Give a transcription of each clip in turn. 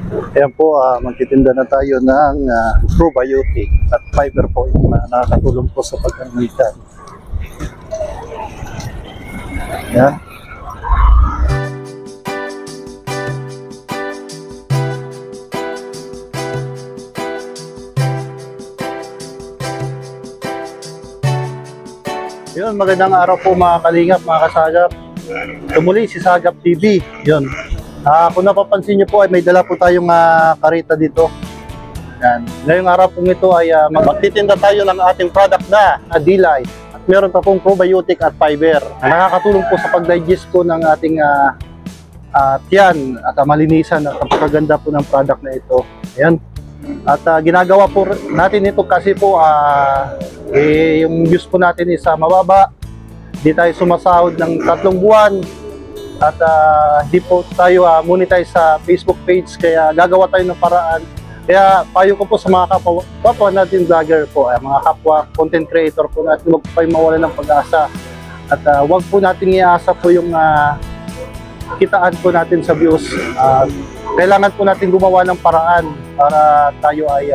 Ayan po, magtitinda na tayo ng probiotic at fiber po na nakakatulong po sa pag-angitan. Ayan. Yun, magandang araw po mga kalingap, mga kasagap. Tumuli si Sagap TV. Yun. Kung napapansin nyo po ay may dala po tayong karita dito. Yan. Ngayong araw pong ito ay magtitinda tayo ng ating product na D-Life. At meron pa pong probiotic at fiber. Nakakatulong po sa pag-digest po ng ating tiyan at malinisan at napakaganda po ng product na ito. Ayan. At ginagawa po natin ito kasi po yung use po natin is mababa. Di tayo sumasahod ng 3 buwan. At di po tayo monetize sa Facebook page, kaya gagawa tayo ng paraan. Kaya payo ko po sa mga kapwa natin vlogger po, mga kapwa content creator po natin, huwag po kayo mawalan ng pag-asa. At huwag po natin iasa po yung kitaan po natin sa views. Kailangan po natin gumawa ng paraan para tayo ay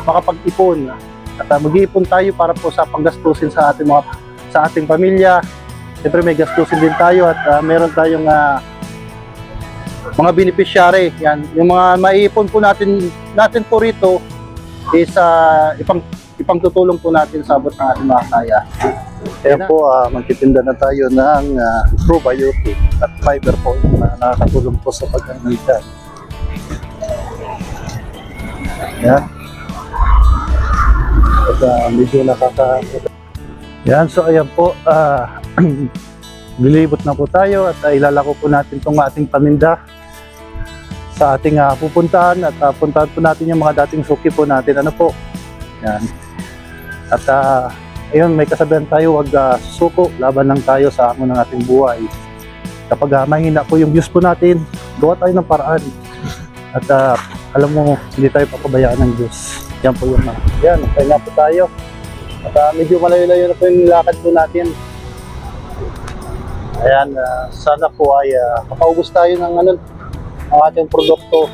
makapag-ipon. At mag-iipon tayo para po sa panggastusin sa ating pamilya. Siyempre may gastusin din tayo at meron tayong mga beneficiary. Yan, yung mga maiipon po natin po rito is ipangtutulong po natin sa abot ng ating mga kaya. Kaya po magtitinda na tayo ng probiotic at fiber po na nakakatulong po sa pag-angitan. Yan. At medyo Yan, so ayan po, lilibot na po tayo at ilalako po natin itong ating paninda sa ating pupuntahan at puntahan po natin yung mga dating suki po natin. Ano po? Yan. At ayun, may kasabihan tayo, wag suko, laban lang tayo sa hamon ng ating buhay. Kapag mahina po yung views po natin, gawa tayo ng paraan. At alam mo, hindi tayo papabayaan ng Diyos. Yan po yung yan, kaya po tayo. At medyo malayo-layo na po yung nilakad po natin. Ayan, sana po ay makaubos tayo ng ang ating produkto.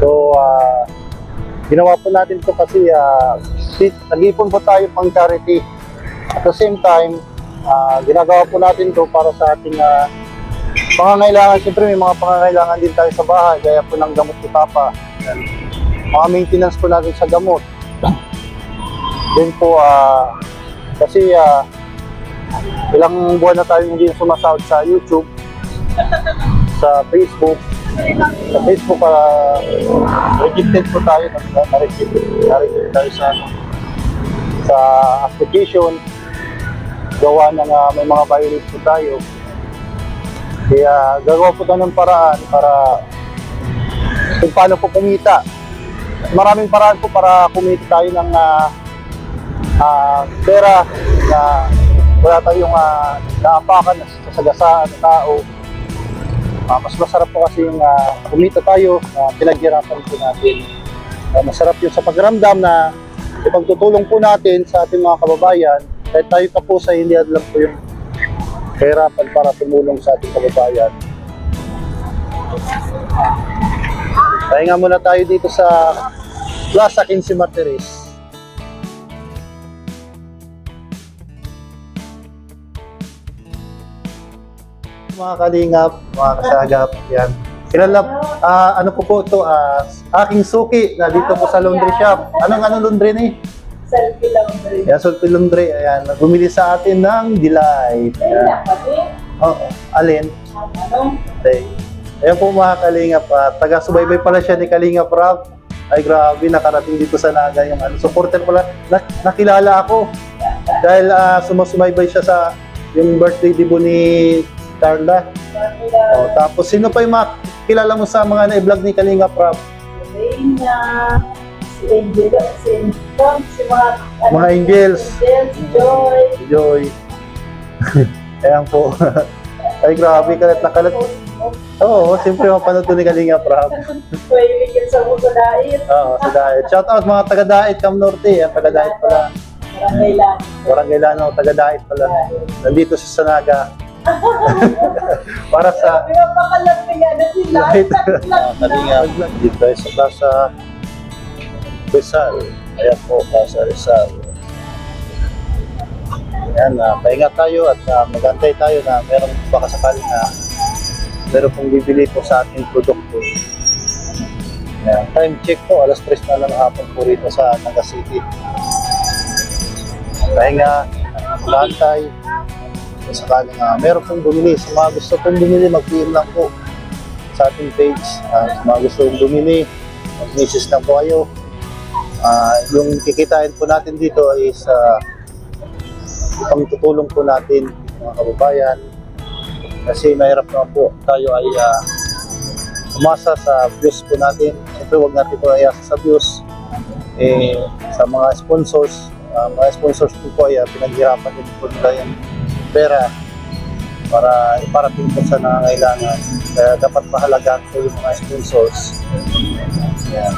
So, ginawa po natin ito kasi nag-ipon po tayo pang charity. At the same time, ginagawa po natin ito para sa ating pangangailangan. Siyempre may mga pangangailangan din tayo sa bahay, gaya po ng gamot utapa. Mga maintenance po natin sa gamot. Din po kasi ilang buwan na tayo hindi sumasahod sa YouTube, sa Facebook. Sa Facebook rejected po tayo, na-reject tayo sa application. Gawa ng may mga violate po tayo. Kaya gagawa po tayo ng paraan para kung paano po kumita. Maraming paraan po para kumita tayo ng pera na wala tayong naapakan na sasagasaan ng tao. Mas masarap po kasi yung kumita tayo na pinaghirapan po natin. Masarap yun sa pagramdam na ipagtutulong po natin sa ating mga kababayan. Kahit tayo ka po sa hindi lang po yung kahirapan para tumulong sa ating kababayan. Pahinga muna tayo dito sa Plaza 15 Martires. Mga kalingap, mga kasagap, yan. Kilala, ano po ito, aking suki na dito po sa laundry shop. Anong laundry ni? Selfie laundry. Yan, selfie laundry. Ayan, bumili sa atin ng D-Life. Oh, alin? Okay. Ayan po mga kalingap, taga-subaybay pala siya ni Kalingap Rob. Ay grabe, nakarating dito sa Naga yung supporter pala. Nakilala ako dahil sumasubaybay siya sa yung birthday dibo ni Carla. Tapos sino pa yung mga kilala mo sa mga na-vlog ni Kalingap Rob? Reina, si Angel, si mga Angels. Joy. Ayan po. Ay grabe, kalat na kalat. Oo, siyempre mapanood to ni Kalingap Rob. Pwede bigyan sa mga dait. Oo, sa Dait. Shout out mga taga-Dait, Cam Norte. Taga-Dait pala. Barangay Lano. Barangay Lano, taga-Dait pala. Nandito sa Sanaga. Para sa May mapakalaki yan na sila. Kahit Kalingap, dito tayo sa Plaza Rizal. Ayan po, Plaza Rizal. Ayan, pahinga tayo at magantay tayo na meron baka sakali na meron pong bibili po sa ating produkto. Ayan, time check po, alas 3 na lang hapon po rito sa Naga City. Pahinga, magantay. Kung sakaling meron pong bumili, sa mga gusto pong bumili, mag-PM lang po sa ating page. Sa mga gusto pong bumili, mag-message lang po kayo. Yung kikitain po natin dito is pangtutulong po natin mga kababayan. Kasi mahirap naman po tayo ay umasa sa views po natin. Siyempre huwag natin po ayasa sa views. Sa mga sponsors, po ay pinaghirapan din po nila yung pera para iparating po sa nangangailangan. Kaya dapat mahalagaan po yung mga sponsors. Yan.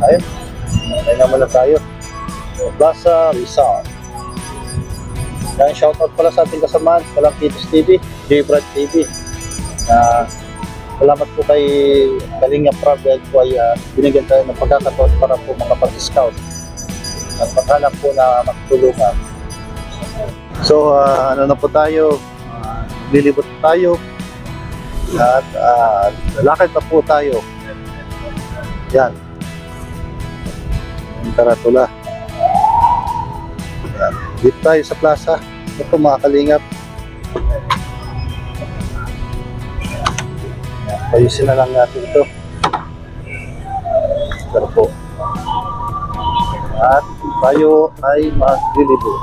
Ayun. Ayun naman na tayo. Plaza Rizal. Yan, shoutout pala sa ating kasamaan, palang Titus TV, J-Brad TV. Salamat po kay Kalingap Travel po ay binigyan tayo ng pagkakataon para po makapag-scout at maghanap po na magtulungan. So, ano na po tayo, lilibot tayo at lalakad na po tayo. Yan. Ang taratula. Yan. Dito tayo sa plaza. Ito mga Kalingap. Yan. Payusin na lang natin ito. Pero po. At tayo ay maglilibot.